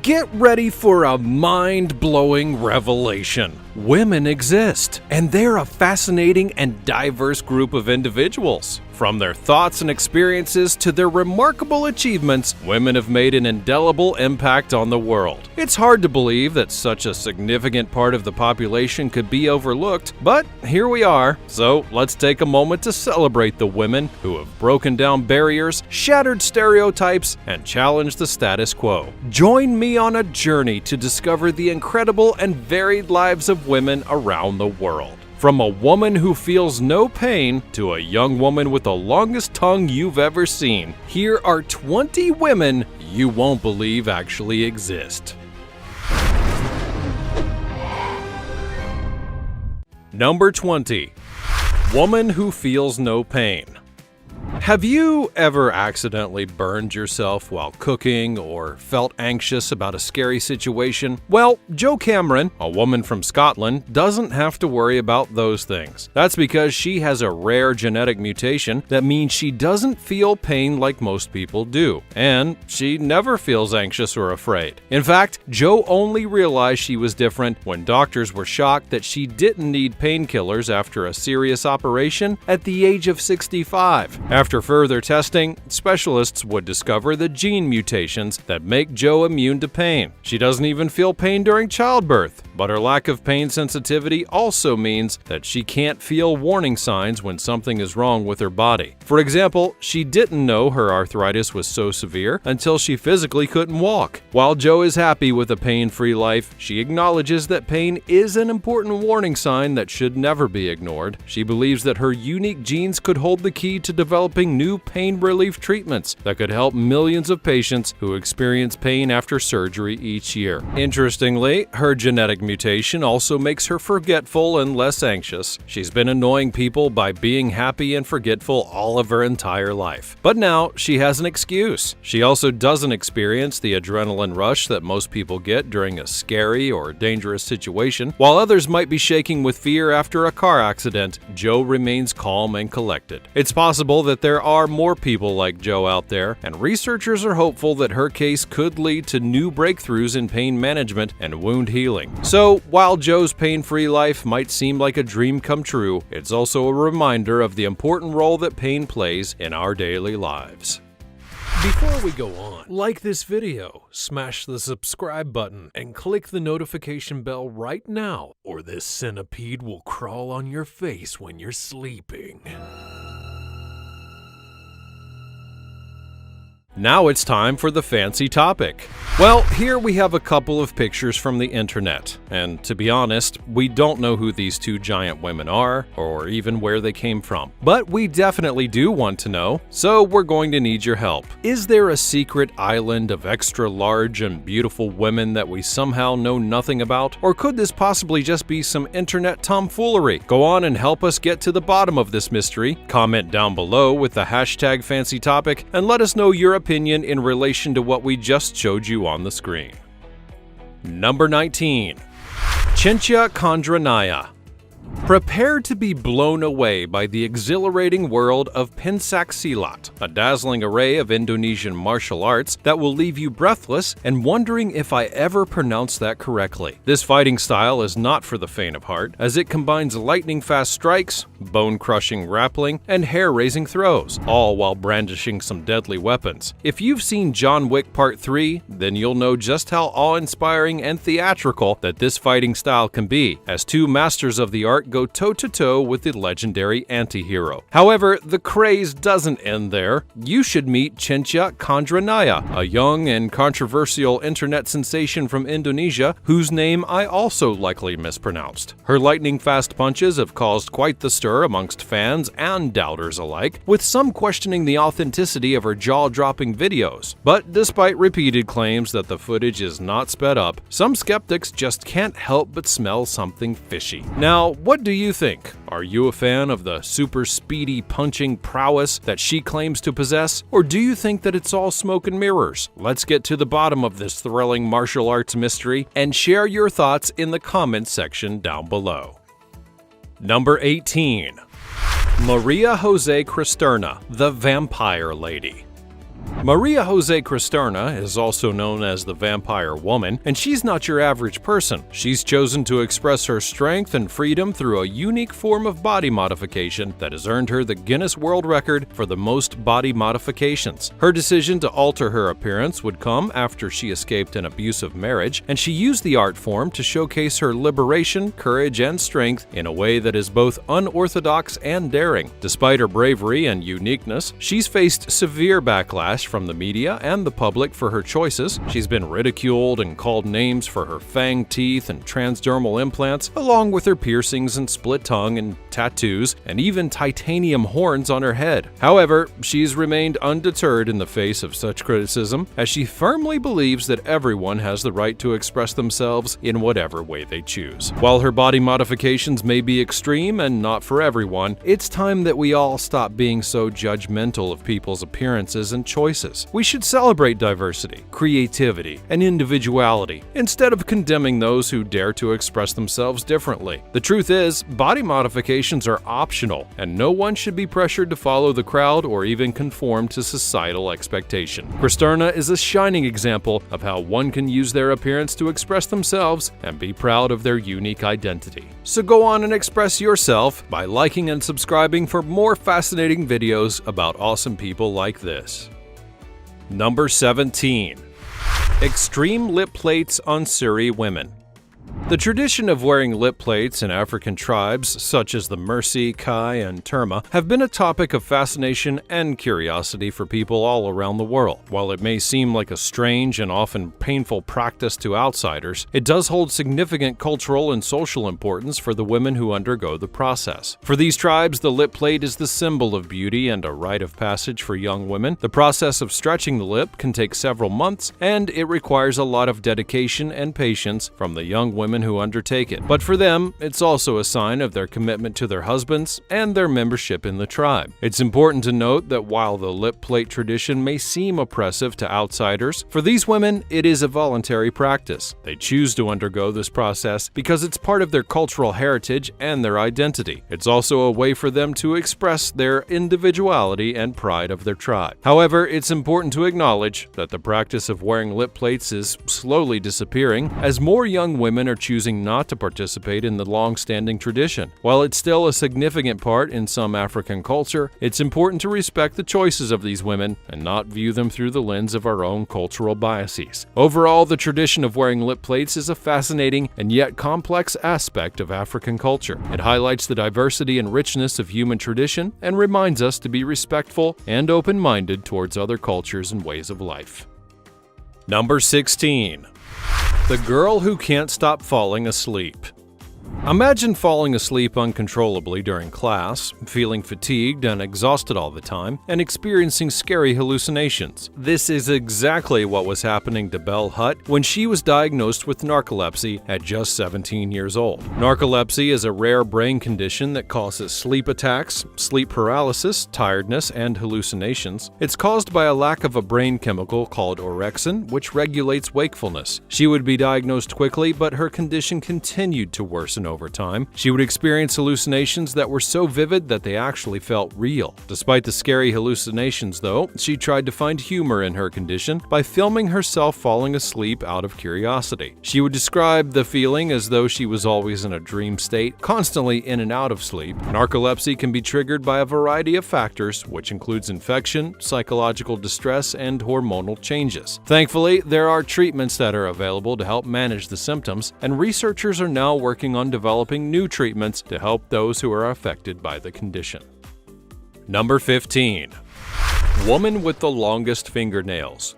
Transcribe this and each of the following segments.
Get ready for a mind-blowing revelation. Women exist, and they're a fascinating and diverse group of individuals. From their thoughts and experiences to their remarkable achievements, women have made an indelible impact on the world. It's hard to believe that such a significant part of the population could be overlooked, but here we are. So let's take a moment to celebrate the women who have broken down barriers, shattered stereotypes, and challenged the status quo. Join me on a journey to discover the incredible and varied lives of women around the world. From a woman who feels no pain to a young woman with the longest tongue you've ever seen, here are 20 women you won't believe actually exist. Number 20. Woman who feels no pain. Have you ever accidentally burned yourself while cooking or felt anxious about a scary situation? Well, Jo Cameron, a woman from Scotland, doesn't have to worry about those things. That's because she has a rare genetic mutation that means she doesn't feel pain like most people do, and she never feels anxious or afraid. In fact, Jo only realized she was different when doctors were shocked that she didn't need painkillers after a serious operation at the age of 65. After further testing, specialists would discover the gene mutations that make Jo immune to pain. She doesn't even feel pain during childbirth, but her lack of pain sensitivity also means that she can't feel warning signs when something is wrong with her body. For example, she didn't know her arthritis was so severe until she physically couldn't walk. While Jo is happy with a pain-free life, she acknowledges that pain is an important warning sign that should never be ignored. She believes that her unique genes could hold the key to developing new pain relief treatments that could help millions of patients who experience pain after surgery each year. Interestingly, her genetic mutation also makes her forgetful and less anxious. She's been annoying people by being happy and forgetful all of her entire life. But now she has an excuse. She also doesn't experience the adrenaline rush that most people get during a scary or dangerous situation. While others might be shaking with fear after a car accident, Jo remains calm and collected. It's possible that there are more people like Jo out there, and researchers are hopeful that her case could lead to new breakthroughs in pain management and wound healing. So, while Jo's pain-free life might seem like a dream come true, it's also a reminder of the important role that pain plays in our daily lives. Before we go on, like this video, smash the subscribe button, and click the notification bell right now, or this centipede will crawl on your face when you're sleeping. Now it's time for the fancy topic. Well, here we have a couple of pictures from the internet, and to be honest, we don't know who these two giant women are, or even where they came from. But we definitely do want to know, so we're going to need your help. Is there a secret island of extra large and beautiful women that we somehow know nothing about? Or could this possibly just be some internet tomfoolery? Go on and help us get to the bottom of this mystery. Comment down below with the hashtag fancy topic, and let us know your opinion in relation to what we just showed you on the screen. Number 19. Chincha Condranaya. Prepare to be blown away by the exhilarating world of Pencak Silat, a dazzling array of Indonesian martial arts that will leave you breathless and wondering if I ever pronounced that correctly. This fighting style is not for the faint of heart, as it combines lightning-fast strikes, bone-crushing grappling, and hair-raising throws, all while brandishing some deadly weapons. If you've seen John Wick Part 3, then you'll know just how awe-inspiring and theatrical that this fighting style can be, as two masters of the art go toe-to-toe with the legendary anti-hero. However, the craze doesn't end there. You should meet Chincha Condranaya, a young and controversial internet sensation from Indonesia whose name I also likely mispronounced. Her lightning-fast punches have caused quite the stir amongst fans and doubters alike, with some questioning the authenticity of her jaw-dropping videos. But despite repeated claims that the footage is not sped up, some skeptics just can't help but smell something fishy. Now, what do you think? Are you a fan of the super speedy punching prowess that she claims to possess? Or do you think that it's all smoke and mirrors? Let's get to the bottom of this thrilling martial arts mystery and share your thoughts in the comments section down below. Number 18. Maria Jose Cristerna, the Vampire Lady. Maria Jose Cristerna is also known as the Vampire Woman, and she's not your average person. She's chosen to express her strength and freedom through a unique form of body modification that has earned her the Guinness World Record for the most body modifications. Her decision to alter her appearance would come after she escaped an abusive marriage, and she used the art form to showcase her liberation, courage, and strength in a way that is both unorthodox and daring. Despite her bravery and uniqueness, she's faced severe backlash from the media and the public for her choices. She's been ridiculed and called names for her fang teeth and transdermal implants, along with her piercings and split tongue and tattoos, and even titanium horns on her head. However, she's remained undeterred in the face of such criticism, as she firmly believes that everyone has the right to express themselves in whatever way they choose. While her body modifications may be extreme and not for everyone, it's time that we all stop being so judgmental of people's appearances and choices. We should celebrate diversity, creativity, and individuality, instead of condemning those who dare to express themselves differently. The truth is, body modifications are optional, and no one should be pressured to follow the crowd or even conform to societal expectation. Cristerna is a shining example of how one can use their appearance to express themselves and be proud of their unique identity. So go on and express yourself by liking and subscribing for more fascinating videos about awesome people like this. Number 17. Extreme lip plates on Seri women. The tradition of wearing lip plates in African tribes, such as the Mercy, Kai, and Terma, have been a topic of fascination and curiosity for people all around the world. While it may seem like a strange and often painful practice to outsiders, it does hold significant cultural and social importance for the women who undergo the process. For these tribes, the lip plate is the symbol of beauty and a rite of passage for young women. The process of stretching the lip can take several months, and it requires a lot of dedication and patience from the young women who undertake it. But for them, it's also a sign of their commitment to their husbands and their membership in the tribe. It's important to note that while the lip plate tradition may seem oppressive to outsiders, for these women, it is a voluntary practice. They choose to undergo this process because it's part of their cultural heritage and their identity. It's also a way for them to express their individuality and pride of their tribe. However, it's important to acknowledge that the practice of wearing lip plates is slowly disappearing as more young women are choosing not to participate in the long-standing tradition. While it's still a significant part in some African culture, it's important to respect the choices of these women and not view them through the lens of our own cultural biases. Overall, the tradition of wearing lip plates is a fascinating and yet complex aspect of African culture. It highlights the diversity and richness of human tradition and reminds us to be respectful and open-minded towards other cultures and ways of life. Number 16. The girl who can't stop falling asleep. Imagine falling asleep uncontrollably during class, feeling fatigued and exhausted all the time, and experiencing scary hallucinations. This is exactly what was happening to Belle Hutt when she was diagnosed with narcolepsy at just 17 years old. Narcolepsy is a rare brain condition that causes sleep attacks, sleep paralysis, tiredness, and hallucinations. It's caused by a lack of a brain chemical called orexin, which regulates wakefulness. She would be diagnosed quickly, but her condition continued to worsen over time. She would experience hallucinations that were so vivid that they actually felt real. Despite the scary hallucinations, though, she tried to find humor in her condition by filming herself falling asleep out of curiosity. She would describe the feeling as though she was always in a dream state, constantly in and out of sleep. Narcolepsy can be triggered by a variety of factors, which includes infection, psychological distress, and hormonal changes. Thankfully, there are treatments that are available to help manage the symptoms, and researchers are now working on developing new treatments to help those who are affected by the condition. Number 15. Woman with the longest fingernails.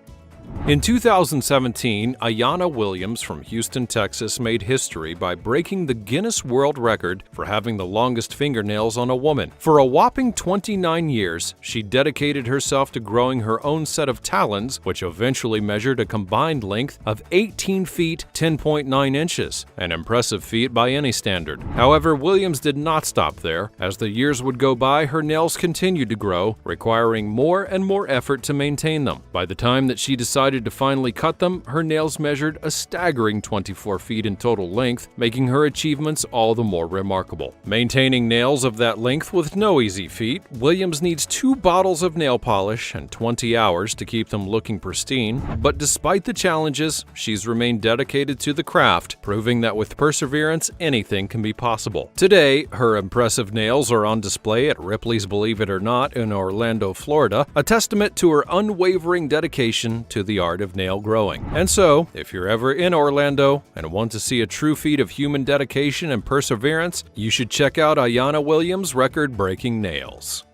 In 2017, Ayanna Williams from Houston, Texas made history by breaking the Guinness World Record for having the longest fingernails on a woman. For a whopping 29 years, she dedicated herself to growing her own set of talons, which eventually measured a combined length of 18 feet 10.9 inches, an impressive feat by any standard. However, Williams did not stop there. As the years would go by, her nails continued to grow, requiring more and more effort to maintain them. By the time that she decided decided to finally cut them, her nails measured a staggering 24 feet in total length, making her achievements all the more remarkable. Maintaining nails of that length with no easy feat, Williams needs 2 bottles of nail polish and 20 hours to keep them looking pristine, but despite the challenges, she's remained dedicated to the craft, proving that with perseverance, anything can be possible. Today, her impressive nails are on display at Ripley's Believe It or Not in Orlando, Florida, a testament to her unwavering dedication to the art of nail growing. And so, if you're ever in Orlando and want to see a true feat of human dedication and perseverance, you should check out Ayanna Williams' record-breaking nails.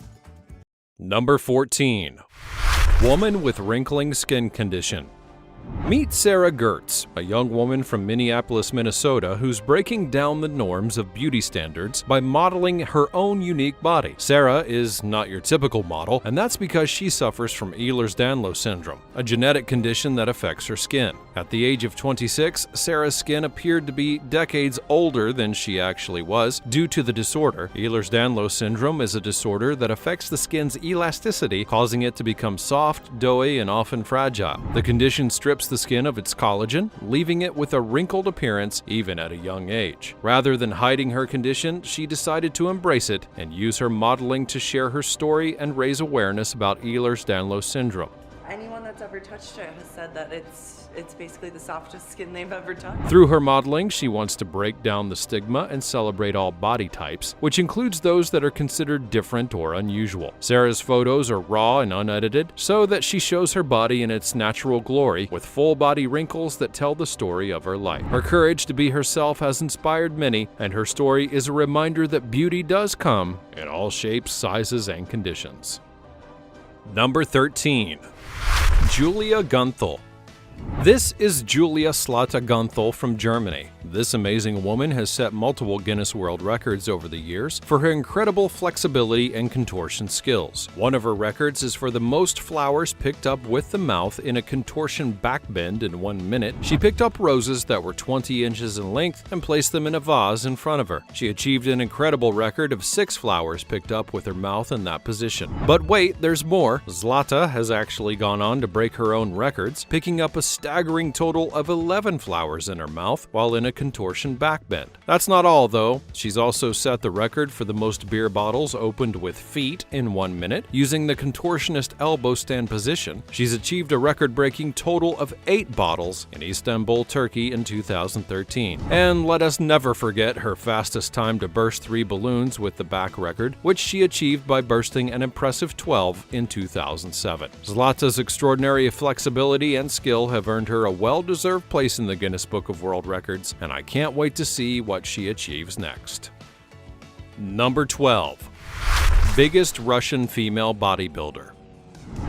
Number 14. Woman with wrinkling skin condition. Meet Sarah Gertz, a young woman from Minneapolis, Minnesota, who's breaking down the norms of beauty standards by modeling her own unique body. Sarah is not your typical model, and that's because she suffers from Ehlers-Danlos syndrome, a genetic condition that affects her skin. At the age of 26, Sarah's skin appeared to be decades older than she actually was due to the disorder. Ehlers-Danlos syndrome is a disorder that affects the skin's elasticity, causing it to become soft, doughy, and often fragile. The condition strips the skin of its collagen, leaving it with a wrinkled appearance even at a young age. Rather than hiding her condition, she decided to embrace it and use her modeling to share her story and raise awareness about Ehlers-Danlos syndrome. Anyone that's ever touched it has said that it's basically the softest skin they've ever touched. Through her modeling, she wants to break down the stigma and celebrate all body types, which includes those that are considered different or unusual. Sarah's photos are raw and unedited, so that she shows her body in its natural glory, with full body wrinkles that tell the story of her life. Her courage to be herself has inspired many, and her story is a reminder that beauty does come in all shapes, sizes, and conditions. Number 13. Julia Gunthel. This is Julia Slata Gunthel from Germany. This amazing woman has set multiple Guinness World Records over the years for her incredible flexibility and contortion skills. One of her records is for the most flowers picked up with the mouth in a contortion backbend in 1 minute. She picked up roses that were 20 inches in length and placed them in a vase in front of her. She achieved an incredible record of 6 flowers picked up with her mouth in that position. But wait, there's more. Zlata has actually gone on to break her own records, picking up a staggering total of 11 flowers in her mouth while in a contortion backbend. That's not all, though. She's also set the record for the most beer bottles opened with feet in 1 minute using the contortionist elbow stand position. She's achieved a record-breaking total of 8 bottles in Istanbul, Turkey in 2013. And let us never forget her fastest time to burst 3 balloons with the back record, which she achieved by bursting an impressive 12 in 2007. Zlata's extraordinary flexibility and skill have earned her a well-deserved place in the Guinness Book of World Records, and I can't wait to see what she achieves next. Number 12. Biggest Russian female bodybuilder.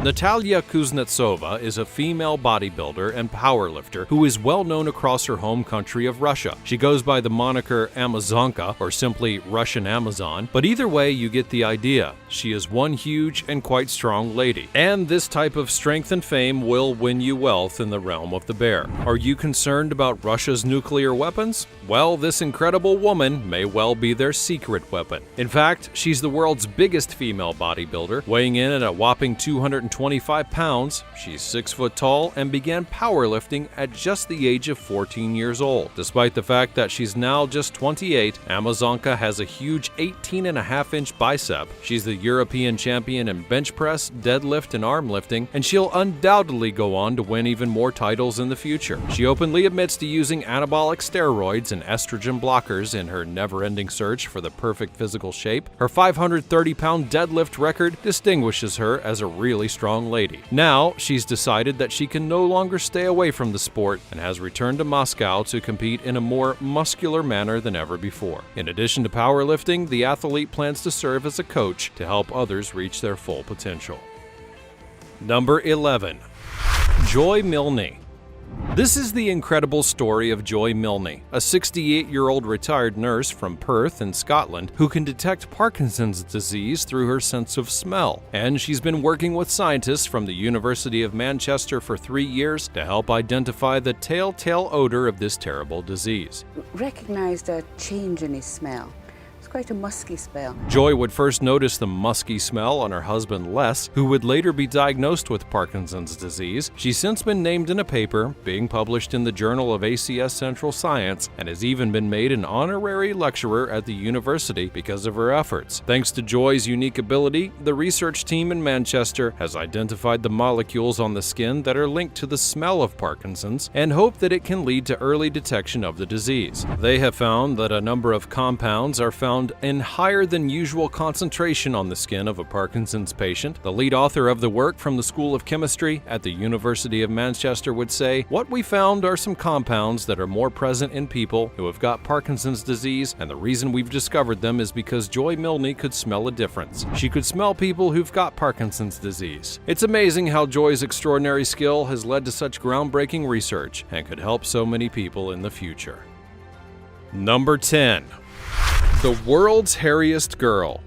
Natalia Kuznetsova is a female bodybuilder and powerlifter who is well known across her home country of Russia. She goes by the moniker Amazonka, or simply Russian Amazon, but either way you get the idea. She is one huge and quite strong lady. And this type of strength and fame will win you wealth in the realm of the bear. Are you concerned about Russia's nuclear weapons? Well, this incredible woman may well be their secret weapon. In fact, she's the world's biggest female bodybuilder, weighing in at a whopping 225 pounds. She's 6 foot tall and began powerlifting at just the age of 14 years old. Despite the fact that she's now just 28, Amazonka has a huge 18.5-inch bicep. She's the European champion in bench press, deadlift, and arm lifting, and she'll undoubtedly go on to win even more titles in the future. She openly admits to using anabolic steroids and estrogen blockers in her never-ending search for the perfect physical shape. Her 530-pound deadlift record distinguishes her as a really strong lady. Now, she's decided that she can no longer stay away from the sport and has returned to Moscow to compete in a more muscular manner than ever before. In addition to powerlifting, the athlete plans to serve as a coach to help others reach their full potential. Number 11. Joy Milne. This is the incredible story of Joy Milne, a 68-year-old retired nurse from Perth in Scotland who can detect Parkinson's disease through her sense of smell. And she's been working with scientists from the University of Manchester for 3 years to help identify the telltale odor of this terrible disease. Recognized a change in his smell. quite a musky smell. Joy would first notice the musky smell on her husband Les, who would later be diagnosed with Parkinson's disease. She's since been named in a paper, being published in the Journal of ACS Central Science, and has even been made an honorary lecturer at the university because of her efforts. Thanks to Joy's unique ability, the research team in Manchester has identified the molecules on the skin that are linked to the smell of Parkinson's and hope that it can lead to early detection of the disease. They have found that a number of compounds are found in higher than usual concentration on the skin of a Parkinson's patient. The lead author of the work from the School of Chemistry at the University of Manchester would say, "What we found are some compounds that are more present in people who have got Parkinson's disease, and the reason we've discovered them is because Joy Milne could smell a difference. She could smell people who've got Parkinson's disease." It's amazing how Joy's extraordinary skill has led to such groundbreaking research and could help so many people in the future. Number 10. The world's hairiest girl.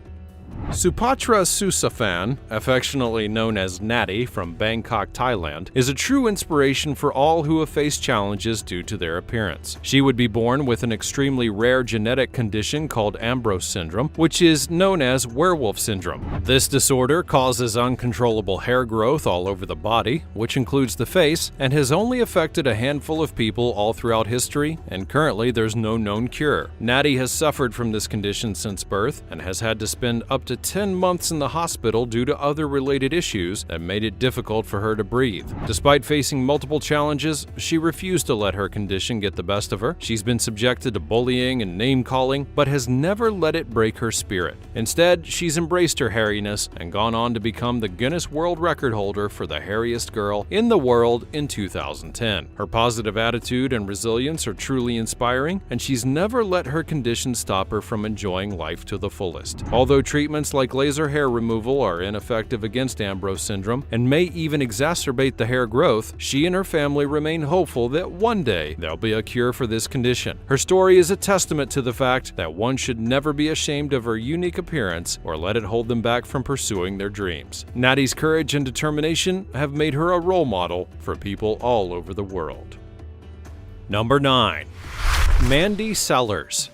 Supatra Susafan, affectionately known as Natty from Bangkok, Thailand, is a true inspiration for all who have faced challenges due to their appearance. She would be born with an extremely rare genetic condition called Ambrose syndrome, which is known as werewolf syndrome. This disorder causes uncontrollable hair growth all over the body, which includes the face, and has only affected a handful of people all throughout history, and currently there's no known cure. Natty has suffered from this condition since birth and has had to spend up to 10 months in the hospital due to other related issues that made it difficult for her to breathe. Despite facing multiple challenges, she refused to let her condition get the best of her. She's been subjected to bullying and name-calling, but has never let it break her spirit. Instead, she's embraced her hairiness and gone on to become the Guinness World Record holder for the hairiest girl in the world in 2010. Her positive attitude and resilience are truly inspiring, and she's never let her condition stop her from enjoying life to the fullest. Although treatments like laser hair removal are ineffective against Ambrose syndrome and may even exacerbate the hair growth, she and her family remain hopeful that one day there'll be a cure for this condition. Her story is a testament to the fact that one should never be ashamed of her unique appearance or let it hold them back from pursuing their dreams. Natty's courage and determination have made her a role model for people all over the world. Number 9. Mandy Sellers.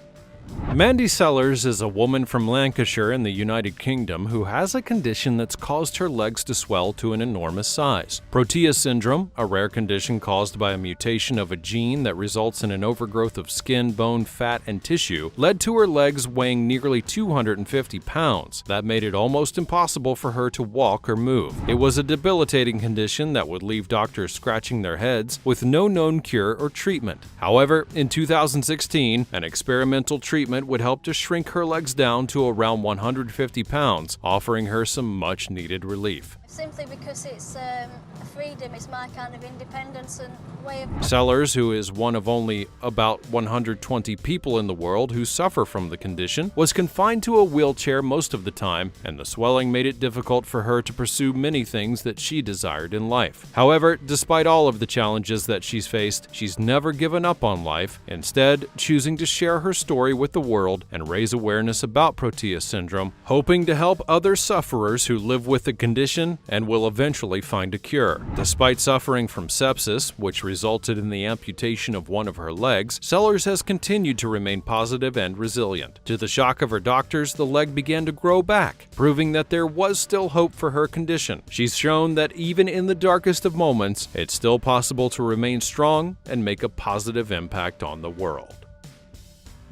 Mandy Sellers is a woman from Lancashire in the United Kingdom who has a condition that's caused her legs to swell to an enormous size. Protea syndrome, a rare condition caused by a mutation of a gene that results in an overgrowth of skin, bone, fat, and tissue, led to her legs weighing nearly 250 pounds. That made it almost impossible for her to walk or move. It was a debilitating condition that would leave doctors scratching their heads with no known cure or treatment. However, in 2016, an experimental treatment would help to shrink her legs down to around 150 pounds, offering her some much-needed relief. Simply because it's a freedom, it's my kind of independence and way of... Sellers, who is one of only about 120 people in the world who suffer from the condition, was confined to a wheelchair most of the time, and the swelling made it difficult for her to pursue many things that she desired in life. However, despite all of the challenges that she's faced, she's never given up on life, instead choosing to share her story with the world and raise awareness about Protea syndrome, hoping to help other sufferers who live with the condition and will eventually find a cure. Despite suffering from sepsis, which resulted in the amputation of one of her legs, Sellers has continued to remain positive and resilient. To the shock of her doctors, the leg began to grow back, proving that there was still hope for her condition. She's shown that even in the darkest of moments, it's still possible to remain strong and make a positive impact on the world.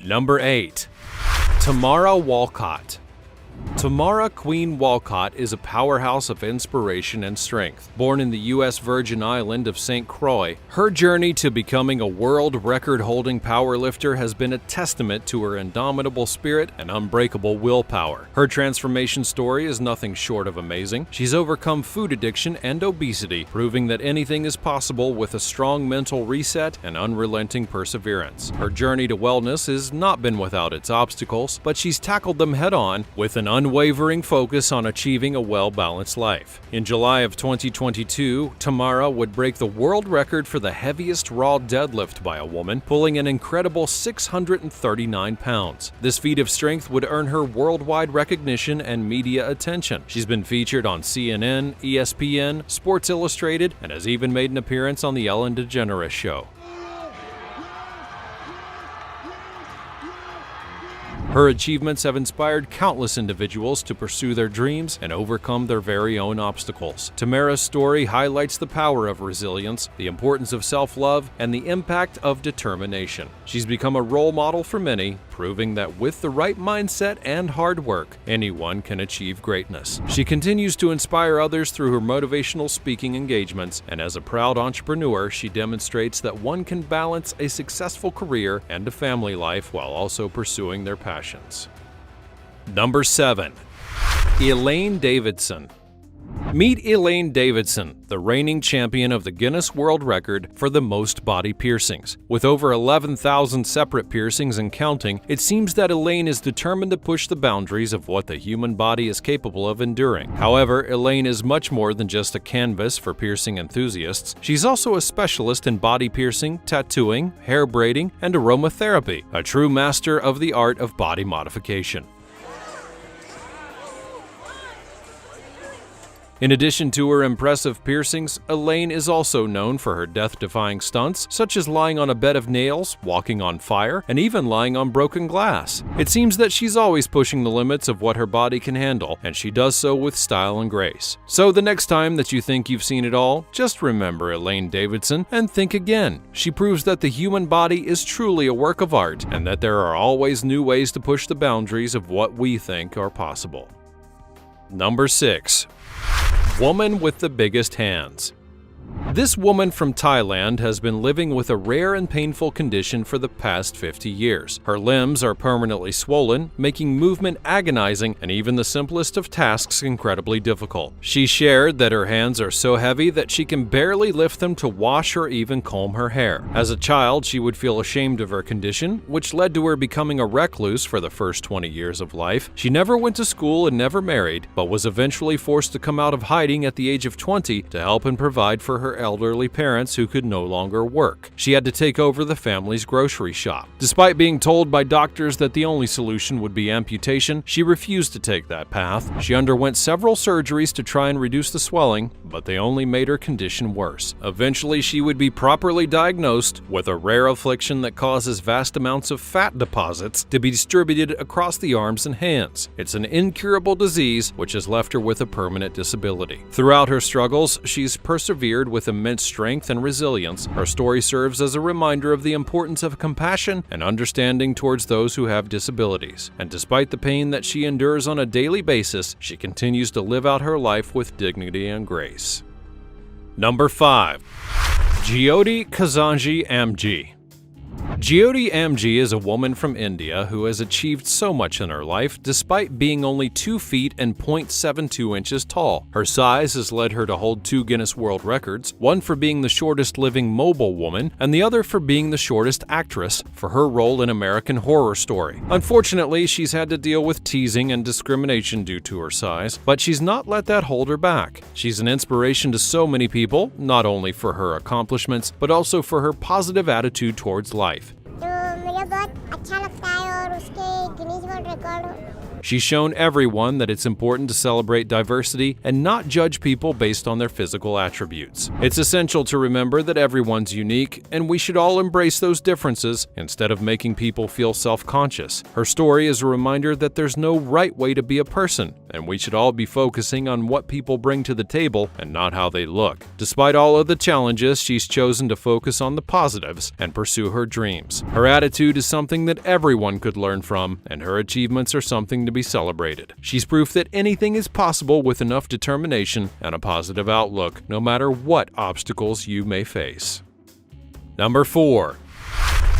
Number 8. Tamara Walcott. Tamara Queen Walcott is a powerhouse of inspiration and strength. Born in the U.S. Virgin Island of St. Croix, her journey to becoming a world record-holding powerlifter has been a testament to her indomitable spirit and unbreakable willpower. Her transformation story is nothing short of amazing. She's overcome food addiction and obesity, proving that anything is possible with a strong mental reset and unrelenting perseverance. Her journey to wellness has not been without its obstacles, but she's tackled them head-on with an unwavering focus on achieving a well-balanced life. In July of 2022, Tamara would break the world record for the heaviest raw deadlift by a woman, pulling an incredible 639 pounds. This feat of strength would earn her worldwide recognition and media attention. She's been featured on CNN, ESPN, Sports Illustrated, and has even made an appearance on The Ellen DeGeneres Show. Her achievements have inspired countless individuals to pursue their dreams and overcome their very own obstacles. Tamara's story highlights the power of resilience, the importance of self-love, and the impact of determination. She's become a role model for many, proving that with the right mindset and hard work, anyone can achieve greatness. She continues to inspire others through her motivational speaking engagements, and as a proud entrepreneur, she demonstrates that one can balance a successful career and a family life while also pursuing their passions. Number 7. Elaine Davidson. Meet Elaine Davidson, the reigning champion of the Guinness World Record for the most body piercings. With over 11,000 separate piercings and counting, it seems that Elaine is determined to push the boundaries of what the human body is capable of enduring. However, Elaine is much more than just a canvas for piercing enthusiasts. She's also a specialist in body piercing, tattooing, hair braiding, and aromatherapy, a true master of the art of body modification. In addition to her impressive piercings, Elaine is also known for her death-defying stunts, such as lying on a bed of nails, walking on fire, and even lying on broken glass. It seems that she's always pushing the limits of what her body can handle, and she does so with style and grace. So the next time that you think you've seen it all, just remember Elaine Davidson and think again. She proves that the human body is truly a work of art, and that there are always new ways to push the boundaries of what we think are possible. Number 6. Woman with the biggest hands. This woman from Thailand has been living with a rare and painful condition for the past 50 years. Her limbs are permanently swollen, making movement agonizing and even the simplest of tasks incredibly difficult. She shared that her hands are so heavy that she can barely lift them to wash or even comb her hair. As a child, she would feel ashamed of her condition, which led to her becoming a recluse for the first 20 years of life. She never went to school and never married, but was eventually forced to come out of hiding at the age of 20 to help and provide for her elderly parents who could no longer work. She had to take over the family's grocery shop. Despite being told by doctors that the only solution would be amputation, she refused to take that path. She underwent several surgeries to try and reduce the swelling, but they only made her condition worse. Eventually, she would be properly diagnosed with a rare affliction that causes vast amounts of fat deposits to be distributed across the arms and hands. It's an incurable disease which has left her with a permanent disability. Throughout her struggles, she's persevered with immense strength and resilience. Her story serves as a reminder of the importance of compassion and understanding towards those who have disabilities. And despite the pain that she endures on a daily basis, she continues to live out her life with dignity and grace. Number 5. Jyoti Kazanji Amji. Jyoti Amji is a woman from India who has achieved so much in her life despite being only 2 feet and 0.72 inches tall. Her size has led her to hold 2 Guinness World Records, one for being the shortest living mobile woman and the other for being the shortest actress for her role in American Horror Story. Unfortunately, she's had to deal with teasing and discrimination due to her size, but she's not let that hold her back. She's an inspiration to so many people, not only for her accomplishments, but also for her positive attitude towards life. She's shown everyone that it's important to celebrate diversity and not judge people based on their physical attributes. It's essential to remember that everyone's unique, and we should all embrace those differences instead of making people feel self-conscious. Her story is a reminder that there's no right way to be a person, and we should all be focusing on what people bring to the table and not how they look. Despite all of the challenges, she's chosen to focus on the positives and pursue her dreams. Her attitude is something that everyone could learn from, and her achievements are something to be celebrated. She's proof that anything is possible with enough determination and a positive outlook, no matter what obstacles you may face. Number 4.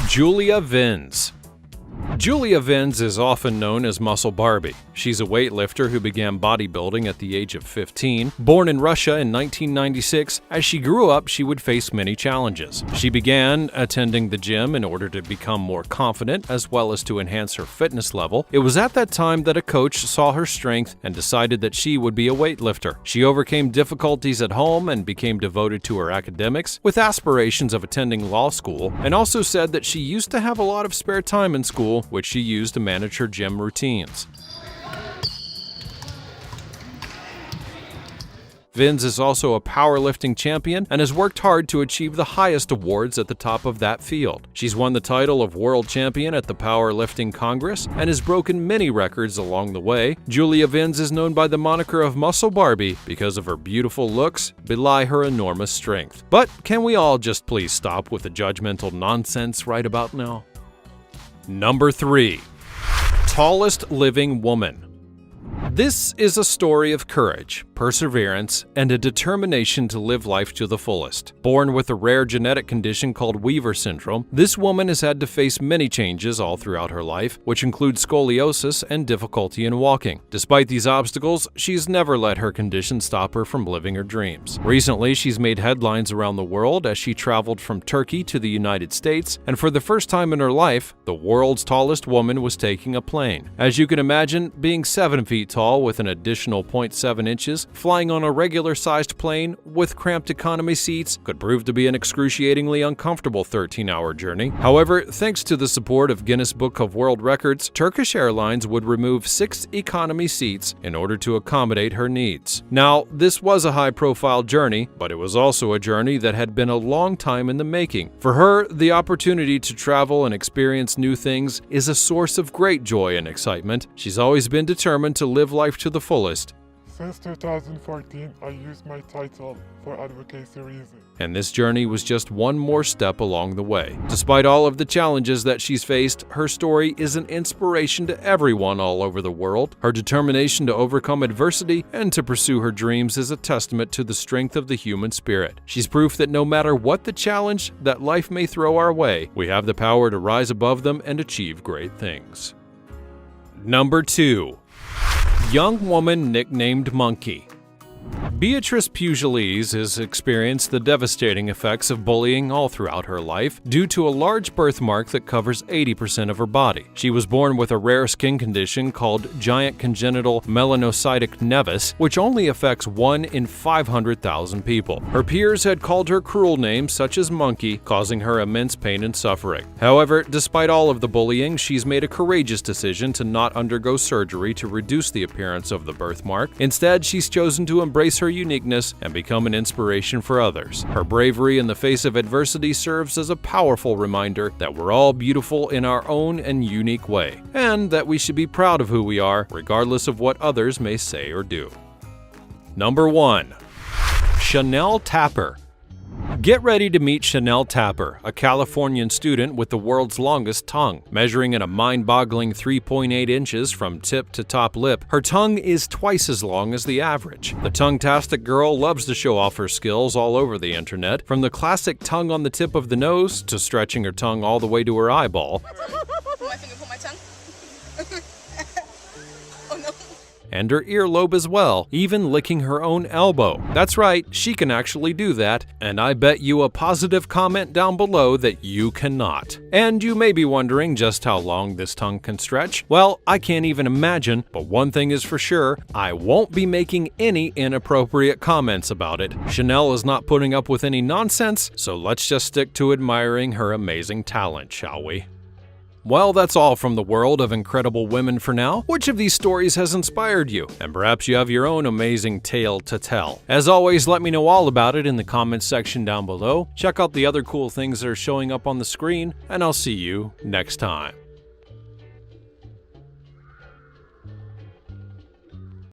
Julia Vins. Julia Vins is often known as Muscle Barbie. She's a weightlifter who began bodybuilding at the age of 15. Born in Russia in 1996, as she grew up, she would face many challenges. She began attending the gym in order to become more confident as well as to enhance her fitness level. It was at that time that a coach saw her strength and decided that she would be a weightlifter. She overcame difficulties at home and became devoted to her academics, with aspirations of attending law school, and also said that she used to have a lot of spare time in school, which she used to manage her gym routines. Vinz is also a powerlifting champion and has worked hard to achieve the highest awards at the top of that field. She's won the title of World Champion at the Powerlifting Congress and has broken many records along the way. Julia Vinz is known by the moniker of Muscle Barbie because of her beautiful looks belie her enormous strength. But can we all just please stop with the judgmental nonsense right about now? Number 3. Tallest living woman. This is a story of courage, perseverance, and a determination to live life to the fullest. Born with a rare genetic condition called Weaver syndrome, this woman has had to face many changes all throughout her life, which include scoliosis and difficulty in walking. Despite these obstacles, she's never let her condition stop her from living her dreams. Recently, she's made headlines around the world as she traveled from Turkey to the United States, and for the first time in her life, the world's tallest woman was taking a plane. As you can imagine, being 7 feet tall with an additional 0.7 inches, flying on a regular-sized plane with cramped economy seats could prove to be an excruciatingly uncomfortable 13-hour journey. However, thanks to the support of Guinness Book of World Records, Turkish Airlines would remove 6 economy seats in order to accommodate her needs. Now, this was a high-profile journey, but it was also a journey that had been a long time in the making. For her, the opportunity to travel and experience new things is a source of great joy and excitement. She's always been determined to live life to the fullest. Since 2014, I used my title for advocacy reasons. And this journey was just one more step along the way. Despite all of the challenges that she's faced, her story is an inspiration to everyone all over the world. Her determination to overcome adversity and to pursue her dreams is a testament to the strength of the human spirit. She's proof that no matter what the challenge that life may throw our way, we have the power to rise above them and achieve great things. Number 2. Young woman nicknamed Monkey. Beatrice Pugliese has experienced the devastating effects of bullying all throughout her life due to a large birthmark that covers 80% of her body. She was born with a rare skin condition called giant congenital melanocytic nevus, which only affects 1 in 500,000 people. Her peers had called her cruel names such as Monkey, causing her immense pain and suffering. However, despite all of the bullying, she's made a courageous decision to not undergo surgery to reduce the appearance of the birthmark. Instead, she's chosen to embrace her uniqueness and become an inspiration for others. Her bravery in the face of adversity serves as a powerful reminder that we're all beautiful in our own and unique way, and that we should be proud of who we are, regardless of what others may say or do. Number 1. Chanel Tapper. Get ready to meet Chanel Tapper, a Californian student with the world's longest tongue. Measuring at a mind-boggling 3.8 inches from tip to top lip, her tongue is twice as long as the average. The tongue-tastic girl loves to show off her skills all over the internet, from the classic tongue on the tip of the nose to stretching her tongue all the way to her eyeball. Put my finger, put my tongue. Oh no. And her earlobe as well, even licking her own elbow. That's right, she can actually do that, and I bet you a positive comment down below that you cannot. And you may be wondering just how long this tongue can stretch. Well, I can't even imagine, but one thing is for sure, I won't be making any inappropriate comments about it. Chanel is not putting up with any nonsense, so let's just stick to admiring her amazing talent, shall we? Well, that's all from the world of incredible women for now. Which of these stories has inspired you? And perhaps you have your own amazing tale to tell. As always, let me know all about it in the comments section down below. Check out the other cool things that are showing up on the screen, and I'll see you next time.